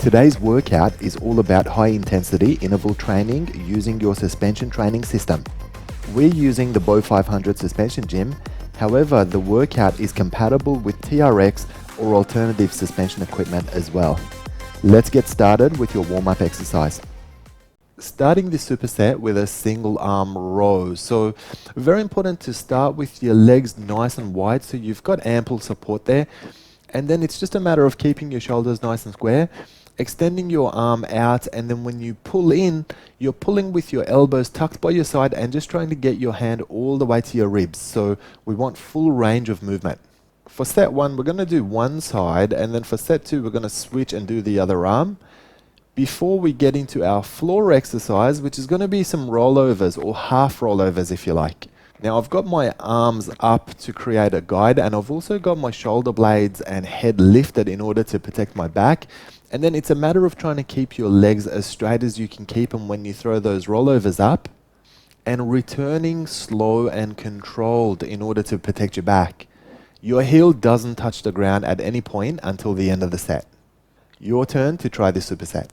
Today's workout is all about high intensity interval training using your suspension training system. We're using the Bow500 suspension gym, however the workout is compatible with TRX or alternative suspension equipment as well. Let's get started with your warm-up exercise. Starting the superset with a single arm row. So very important to start with your legs nice and wide so you've got ample support there. And then it's just a matter of keeping your shoulders nice and square, extending your arm out, and then when you pull in, you're pulling with your elbows tucked by your side and just trying to get your hand all the way to your ribs. So we want full range of movement. For set 1, we're going to do one side, and then for set 2, we're going to switch and do the other arm. Before we get into our floor exercise, which is going to be some rollovers or half rollovers if you like. Now I've got my arms up to create a guide, and I've also got my shoulder blades and head lifted in order to protect my back. And then it's a matter of trying to keep your legs as straight as you can keep them when you throw those rollovers up, and returning slow and controlled in order to protect your back. Your heel doesn't touch the ground at any point until the end of the set. Your turn to try the superset.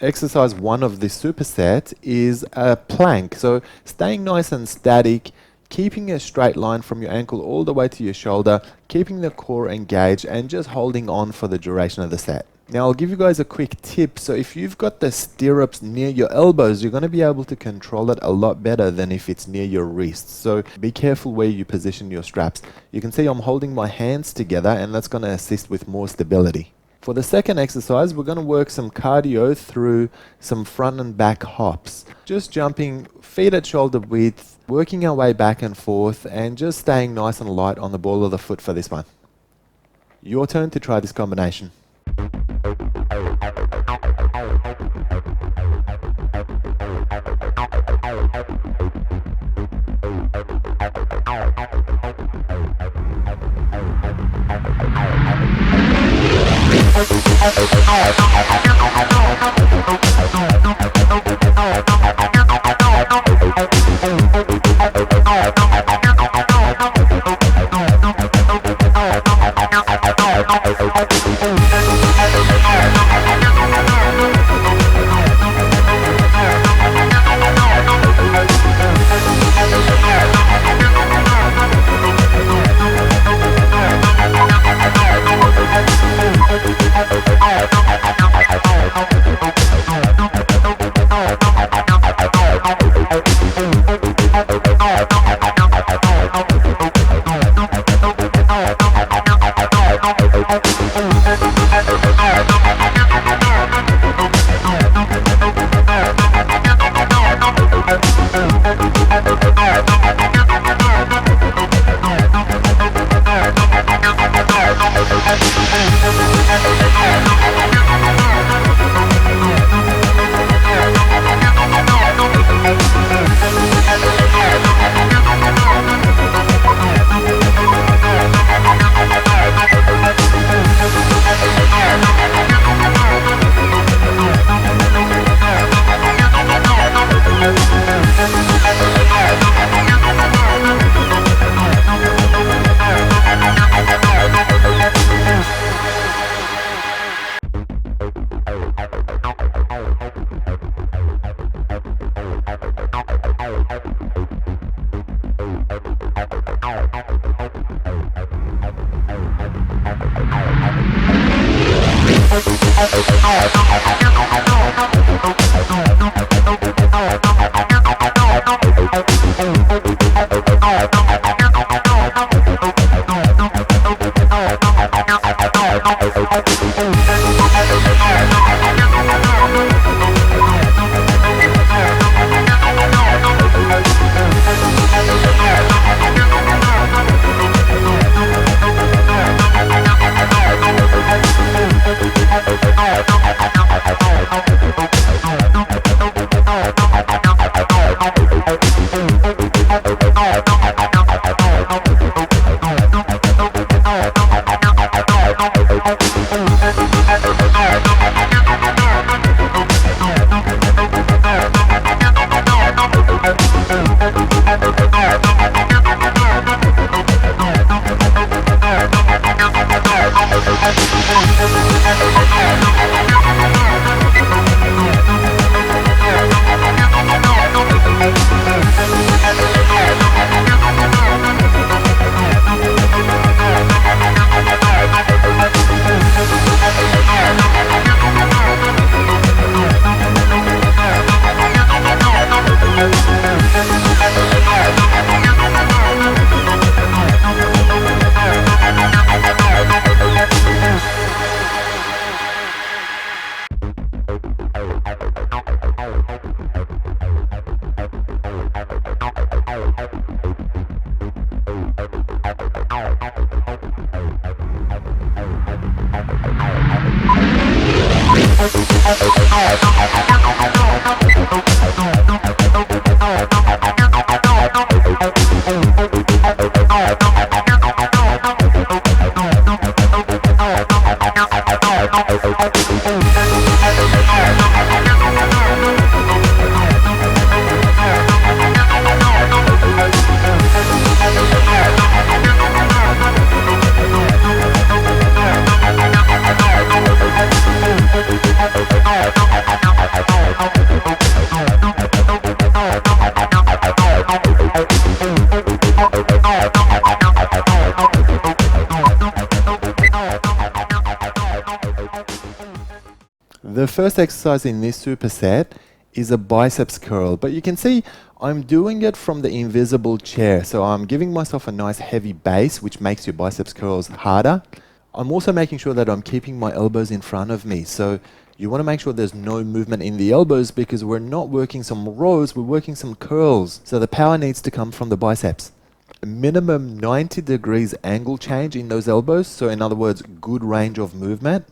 exercise 1 of this superset is a plank. So staying nice and static, keeping a straight line from your ankle all the way to your shoulder, keeping the core engaged, and just holding on for the duration of the set. Now I'll give you guys a quick tip. So if you've got the stirrups near your elbows, you're going to be able to control it a lot better than if it's near your wrists. So be careful where you position your straps. You can see I'm holding my hands together, and that's going to assist with more stability. For the second exercise, we're going to work some cardio through some front and back hops. Just jumping feet at shoulder width, working our way back and forth, and just staying nice and light on the ball of the foot for this one. Your turn to try this combination. The first exercise in this superset is a biceps curl, but you can see I'm doing it from the invisible chair. So I'm giving myself a nice heavy base, which makes your biceps curls harder. I'm also making sure that I'm keeping my elbows in front of me. So you want to make sure there's no movement in the elbows because we're not working some rows, we're working some curls. So the power needs to come from the biceps. A minimum 90 degrees angle change in those elbows. So in other words, good range of movement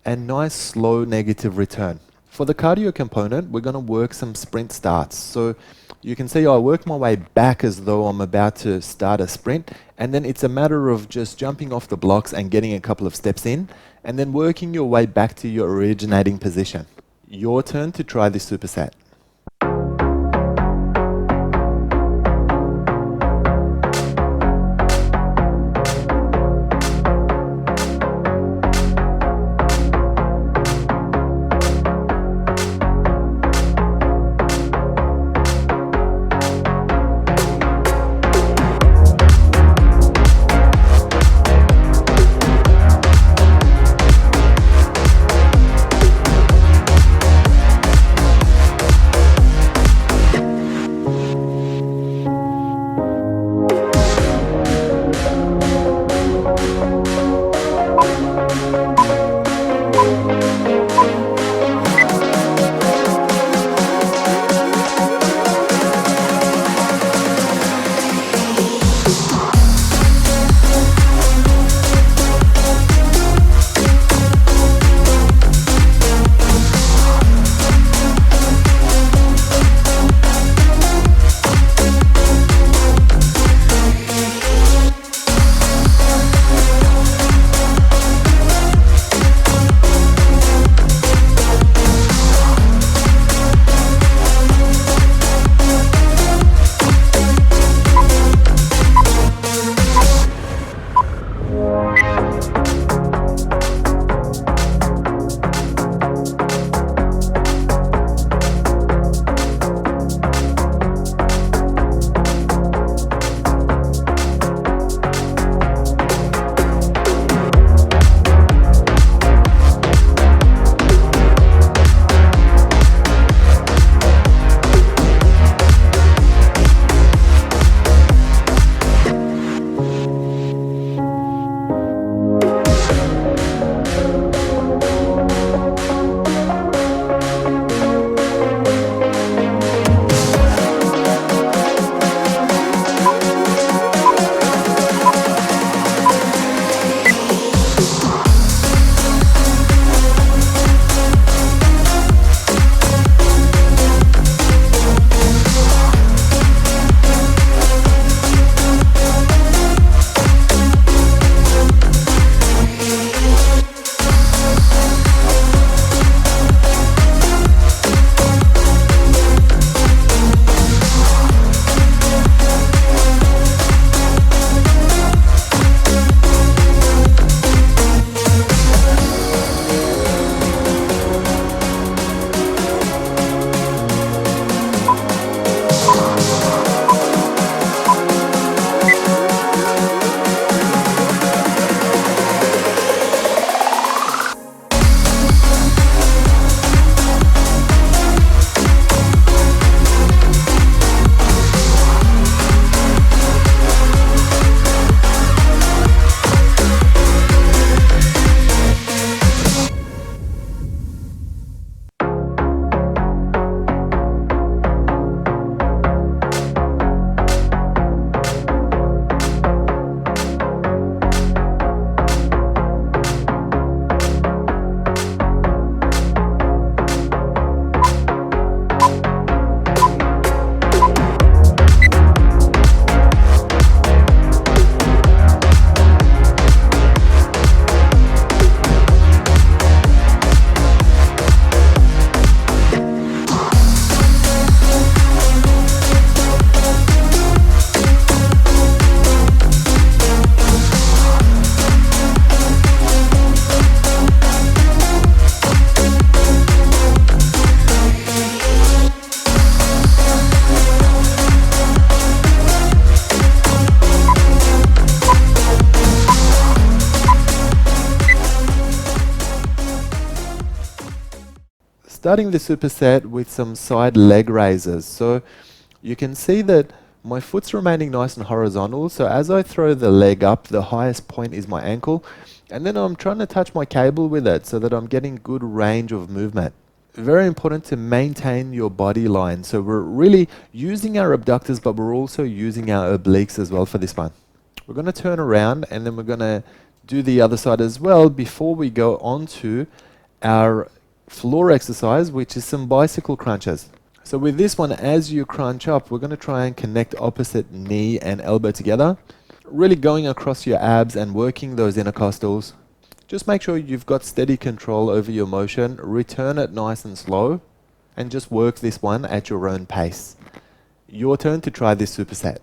and nice slow negative return. For the cardio component, we're going to work some sprint starts. So you can see I work my way back as though I'm about to start a sprint, and then it's a matter of just jumping off the blocks and getting a couple of steps in, and then working your way back to your originating position. Your turn to try this superset. starting the superset with some side leg raises. So you can see that my foot's remaining nice and horizontal, so as I throw the leg up, the highest point is my ankle, and then I'm trying to touch my cable with it so that I'm getting good range of movement. Very important to maintain your body line. So we're really using our abductors, but we're also using our obliques as well for this one. We're going to turn around and then we're going to do the other side as well before we go on to our floor exercise, which is some bicycle crunches. So with this one, as you crunch up, we're going to try and connect opposite knee and elbow together, really going across your abs and working those intercostals. Just make sure you've got steady control over your motion, return it nice and slow, and just work this one at your own pace. Your turn to try this superset.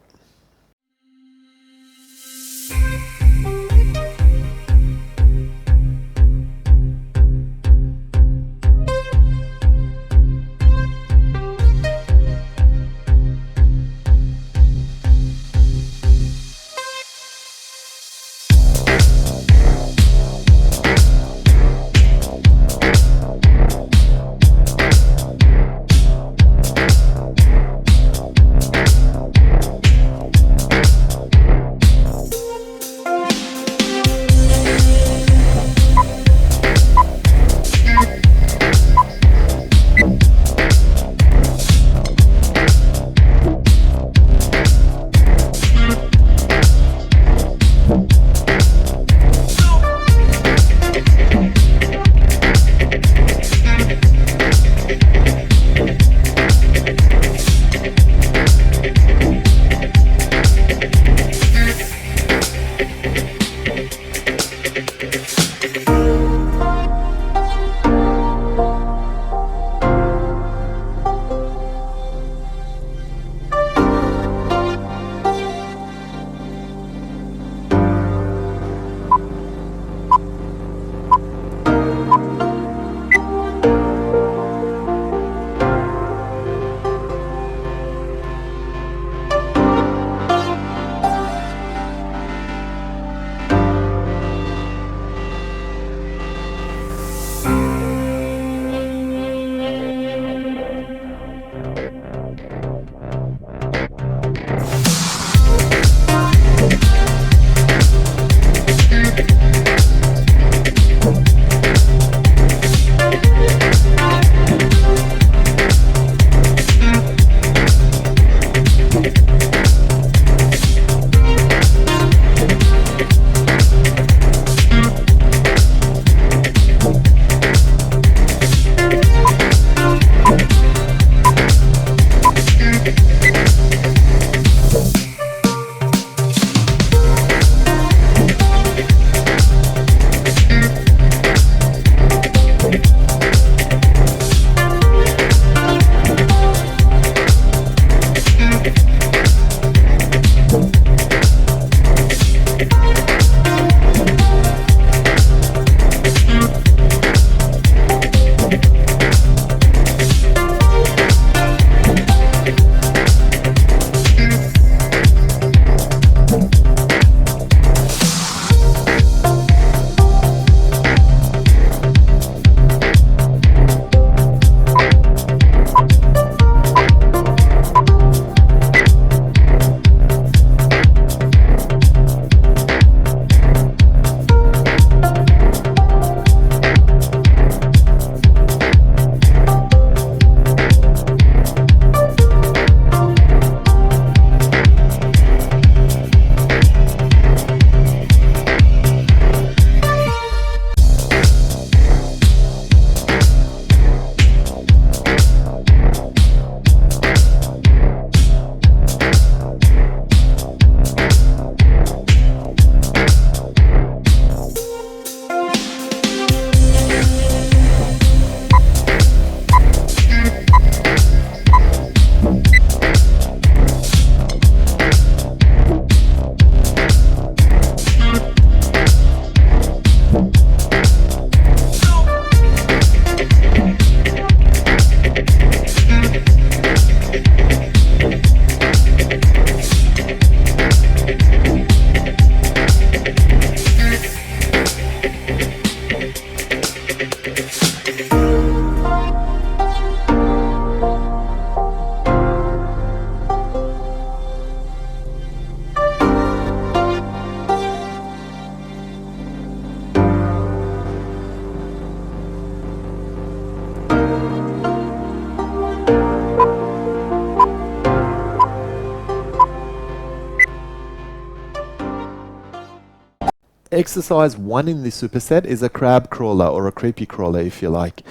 exercise 1 in this superset is a crab crawler, or a creepy crawler if you like.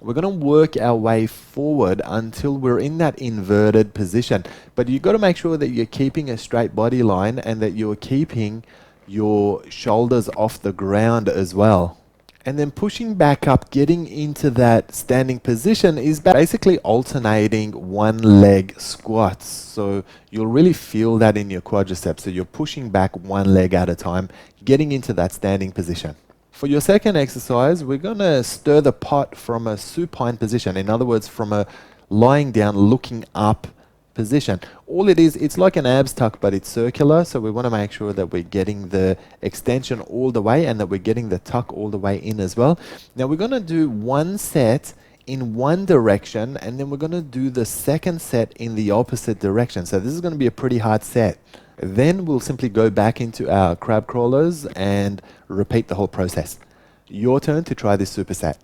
We're going to work our way forward until we're in that inverted position. But you've got to make sure that you're keeping a straight body line and that you're keeping your shoulders off the ground as well. And then pushing back up, getting into that standing position is basically alternating one leg squats. So you'll really feel that in your quadriceps. So you're pushing back one leg at a time, getting into that standing position. For your second exercise, we're going to stir the pot from a supine position. In other words, from a lying down, looking up position. All it is, it's like an abs tuck, but it's circular. So we want to make sure that we're getting the extension all the way and that we're getting the tuck all the way in as well. Now we're going to do one set in one direction, and then we're going to do the second set in the opposite direction. So this is going to be a pretty hard set. Then we'll simply go back into our crab crawlers and repeat the whole process. Your turn to try this superset.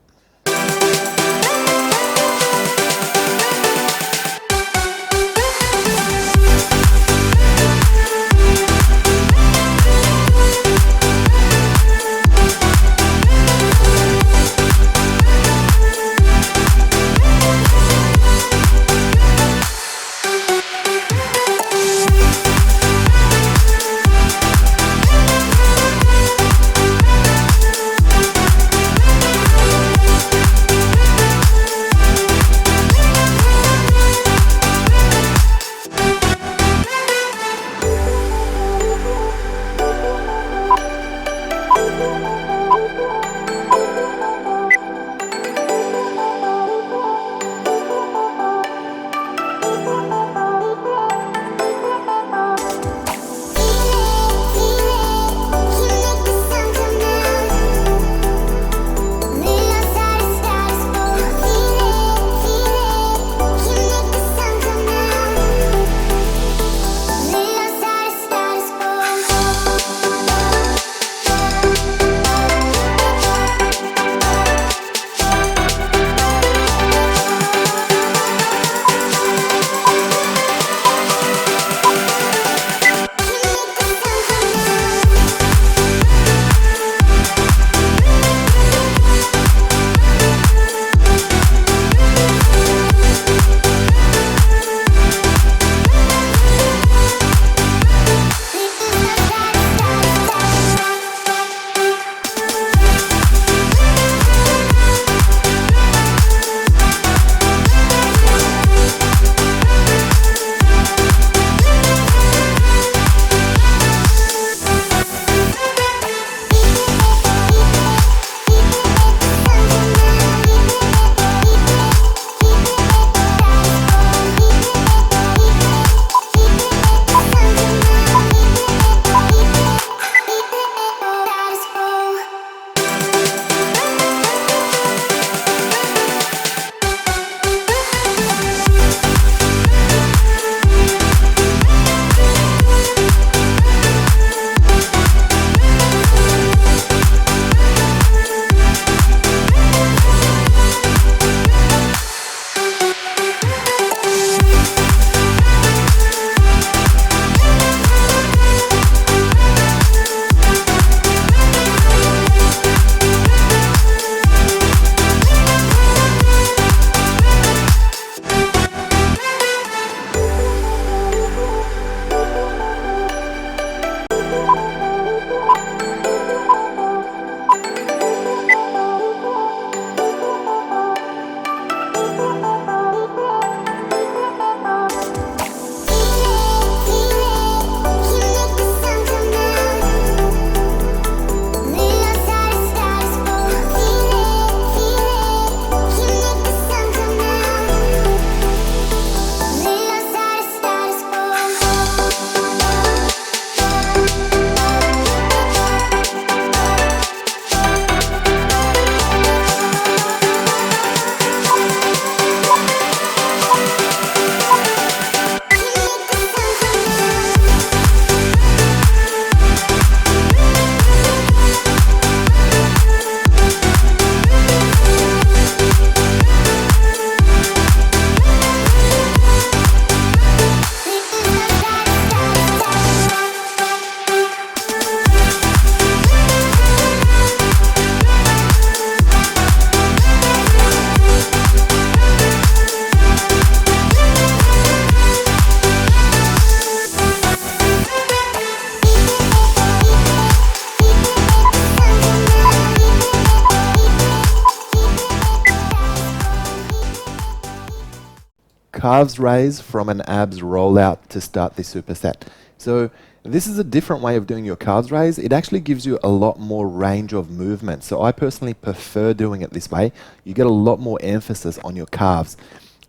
calves raise from an abs rollout to start this superset. So this is a different way of doing your calves raise. It actually gives you a lot more range of movement. So I personally prefer doing it this way. You get a lot more emphasis on your calves.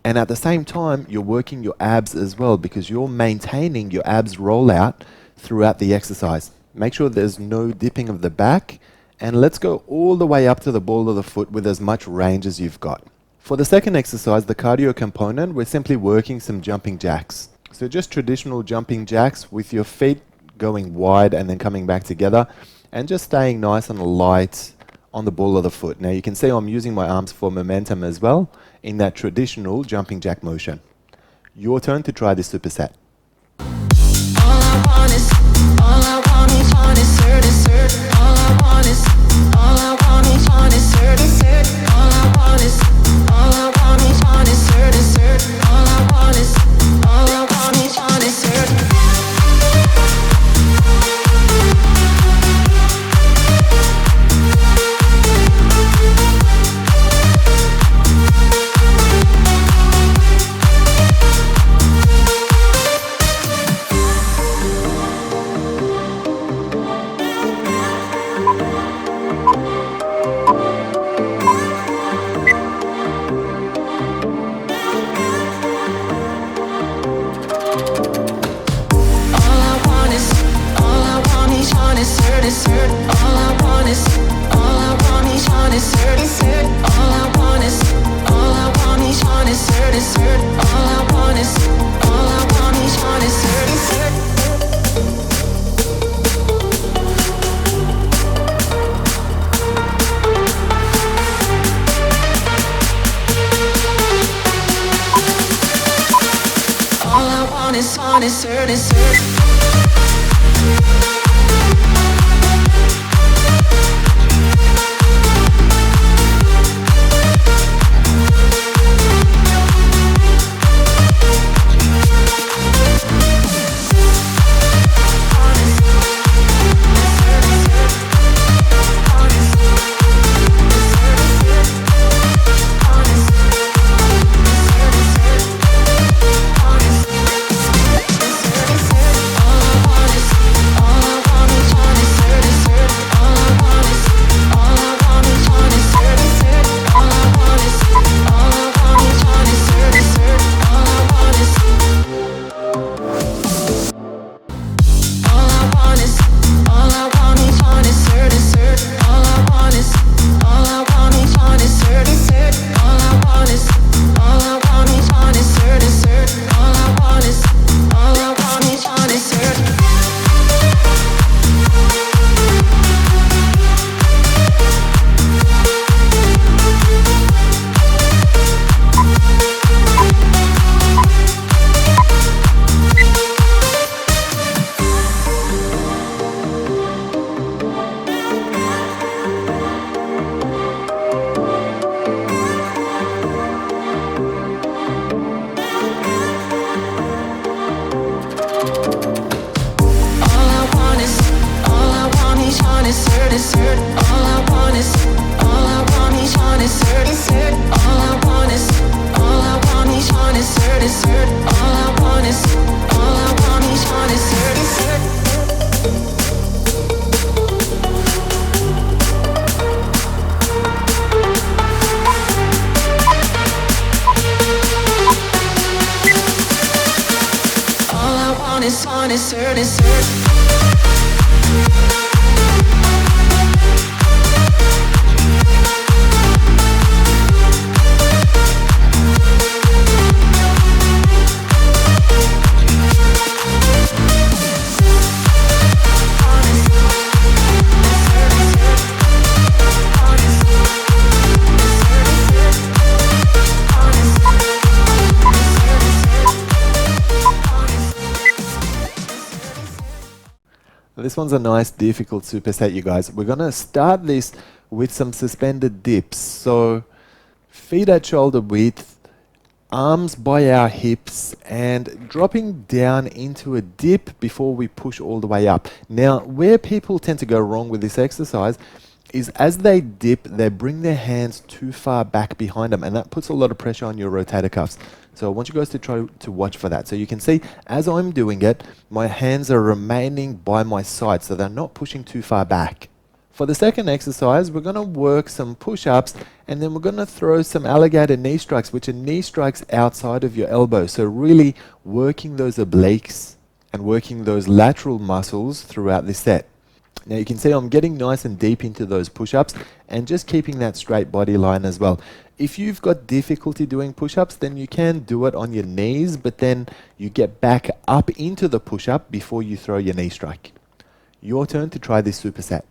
And at the same time, you're working your abs as well because you're maintaining your abs rollout throughout the exercise. Make sure there's no dipping of the back. And let's go all the way up to the ball of the foot with as much range as you've got. For the second exercise, the cardio component, we're simply working some jumping jacks. So just traditional jumping jacks with your feet going wide and then coming back together and just staying nice and light on the ball of the foot. Now you can see I'm using my arms for momentum as well in that traditional jumping jack motion. Your turn to try this superset. This one's a nice difficult superset, you guys. We're going to start this with some suspended dips. So feet at shoulder width, arms by our hips, and dropping down into a dip before we push all the way up. Now, where people tend to go wrong with this exercise is as they dip, they bring their hands too far back behind them, and that puts a lot of pressure on your rotator cuffs. So I want you guys to try to watch for that. So you can see as I'm doing it, my hands are remaining by my side, so they're not pushing too far back. For the second exercise, we're going to work some push-ups, and then we're going to throw some alligator knee strikes, which are knee strikes outside of your elbow. So really working those obliques and working those lateral muscles throughout this set. Now you can see I'm getting nice and deep into those push-ups and just keeping that straight body line as well. If you've got difficulty doing push-ups, then you can do it on your knees, but then you get back up into the push-up before you throw your knee strike. Your turn to try this superset.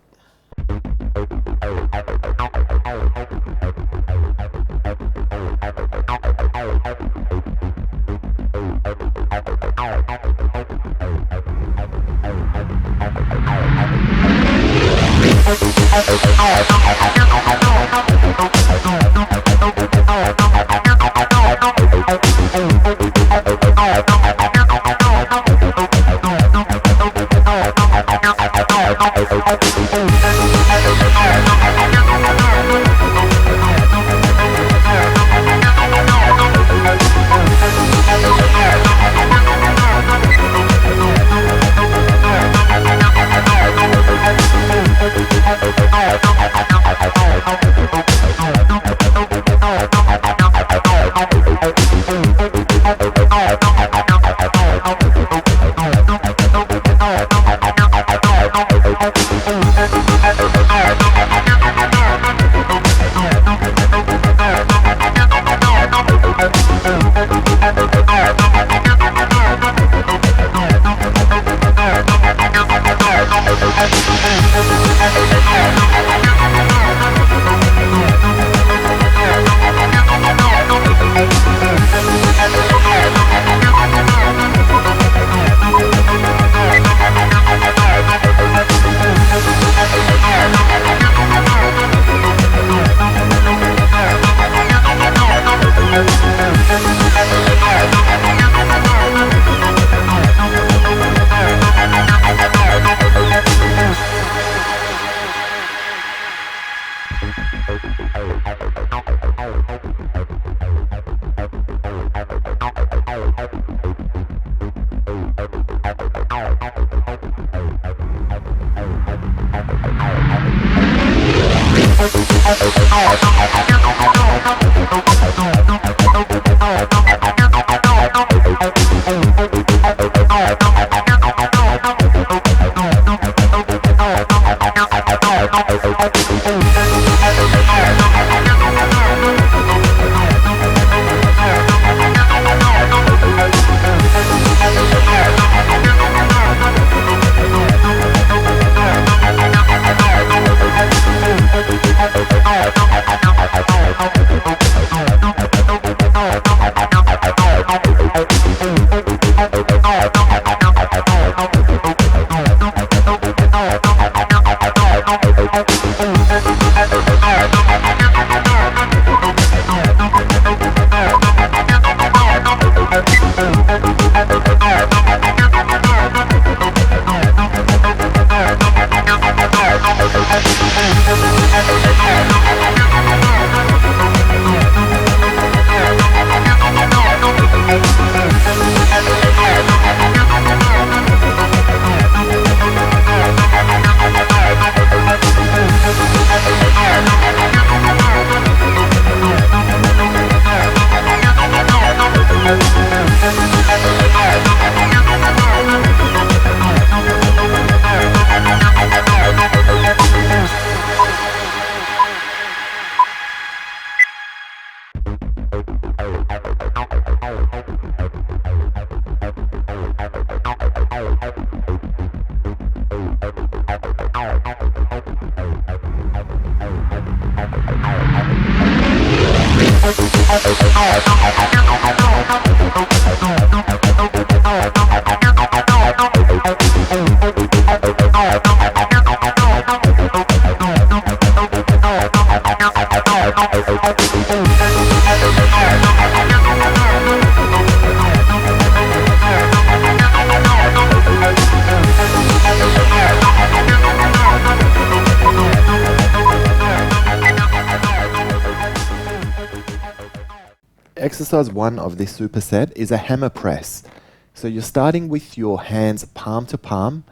Exercise 1 of this superset is a hammer press. So you're starting with your hands palm to palm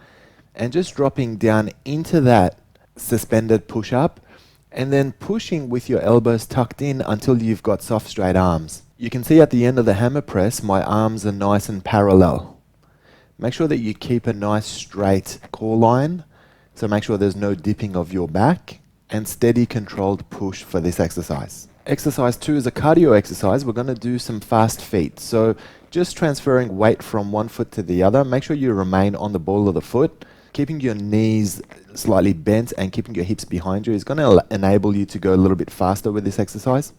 and just dropping down into that suspended push-up and then pushing with your elbows tucked in until you've got soft straight arms. You can see at the end of the hammer press my arms are nice and parallel. Make sure that you keep a nice straight core line, so make sure there's no dipping of your back, and steady controlled push for this exercise. Exercise 2 is a cardio exercise. We're going to do some fast feet. So just transferring weight from one foot to the other. Make sure you remain on the ball of the foot. Keeping your knees slightly bent and keeping your hips behind you is going to enable you to go a little bit faster with this exercise.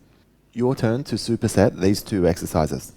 Your turn to superset these two exercises.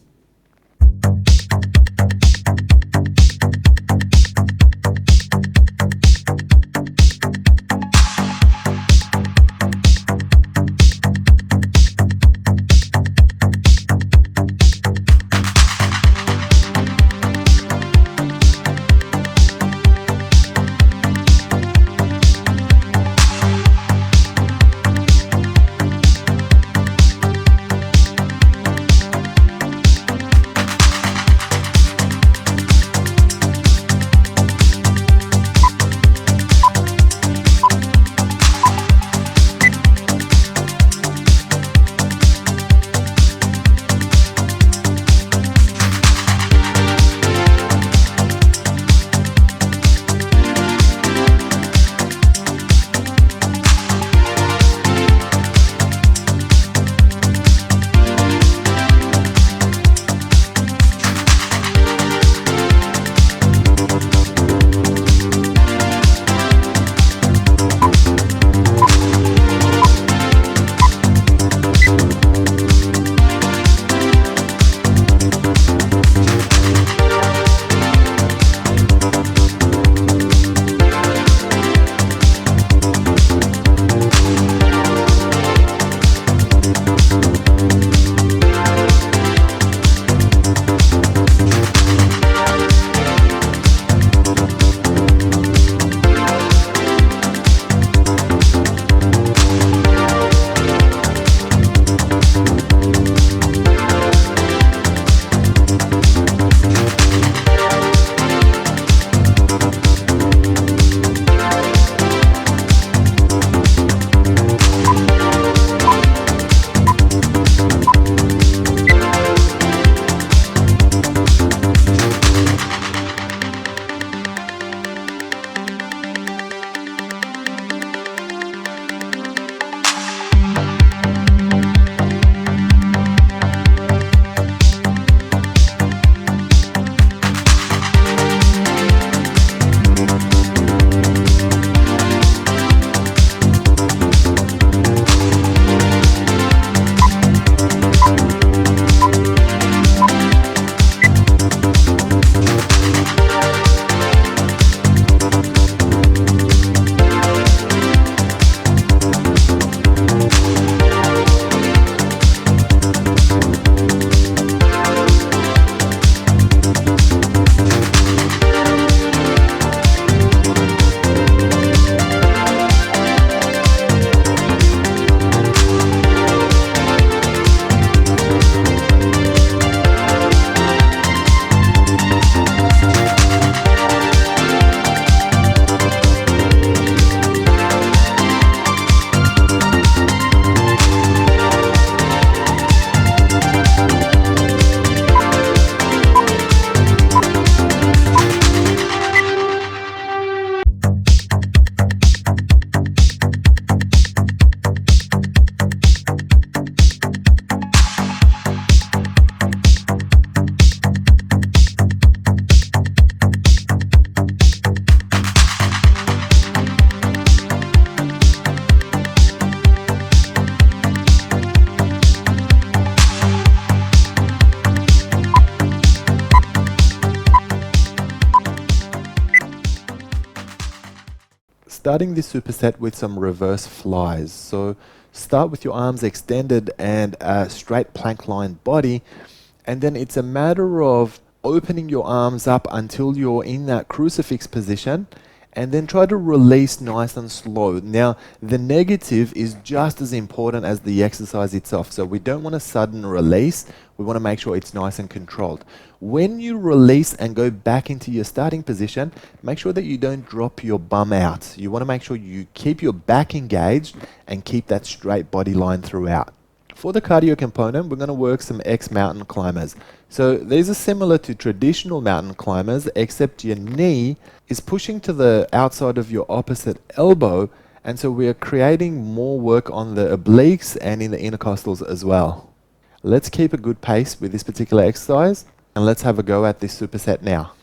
starting this superset with some reverse flies. So start with your arms extended and a straight plank line body, and then it's a matter of opening your arms up until you're in that crucifix position and then try to release nice and slow. Now, the negative is just as important as the exercise itself. So we don't want a sudden release. We want to make sure it's nice and controlled. When you release and go back into your starting position, make sure that you don't drop your bum out. You want to make sure you keep your back engaged and keep that straight body line throughout. For the cardio component, we're going to work some X mountain climbers. So these are similar to traditional mountain climbers, except your knee is pushing to the outside of your opposite elbow, and so we are creating more work on the obliques and in the intercostals as well. Let's keep a good pace with this particular exercise, and let's have a go at this superset now.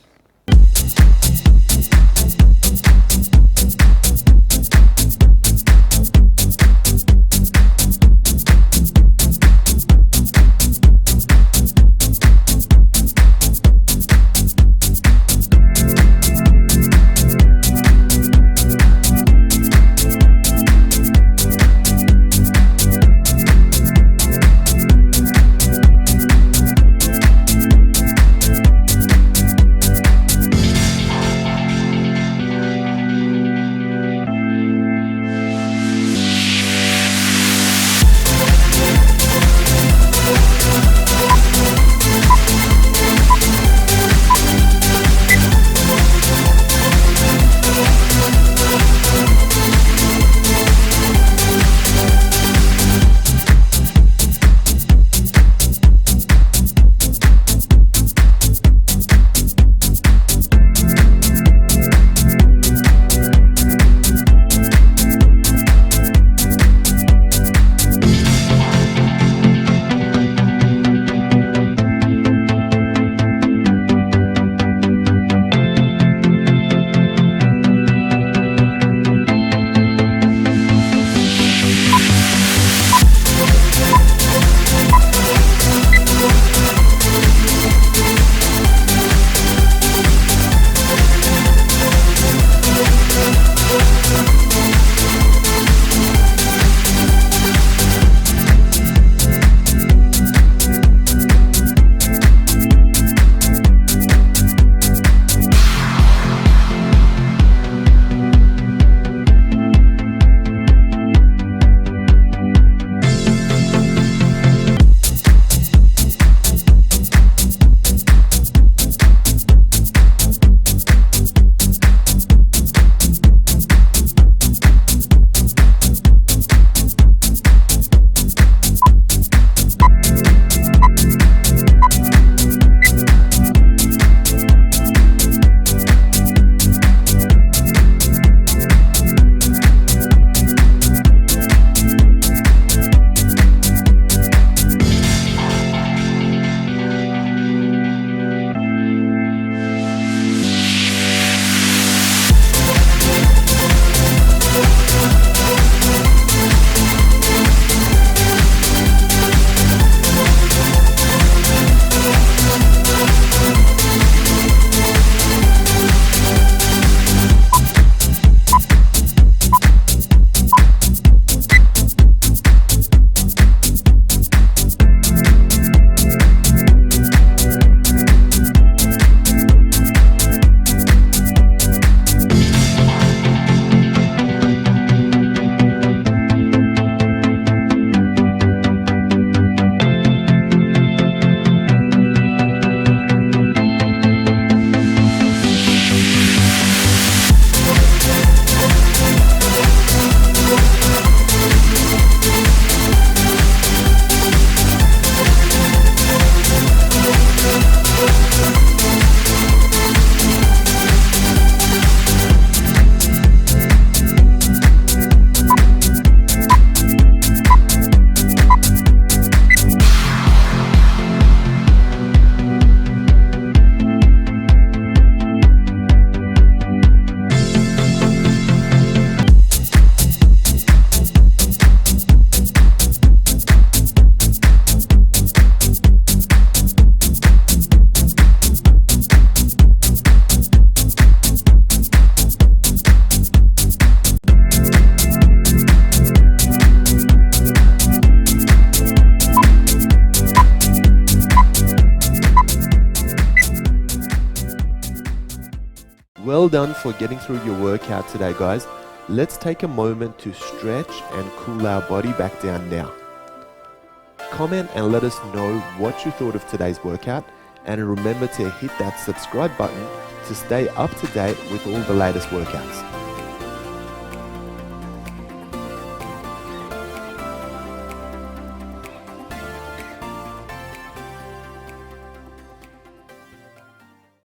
Well done for getting through your workout today, guys. Let's take a moment to stretch and cool our body back down now. Comment and let us know what you thought of today's workout, and remember to hit that subscribe button to stay up to date with all the latest workouts.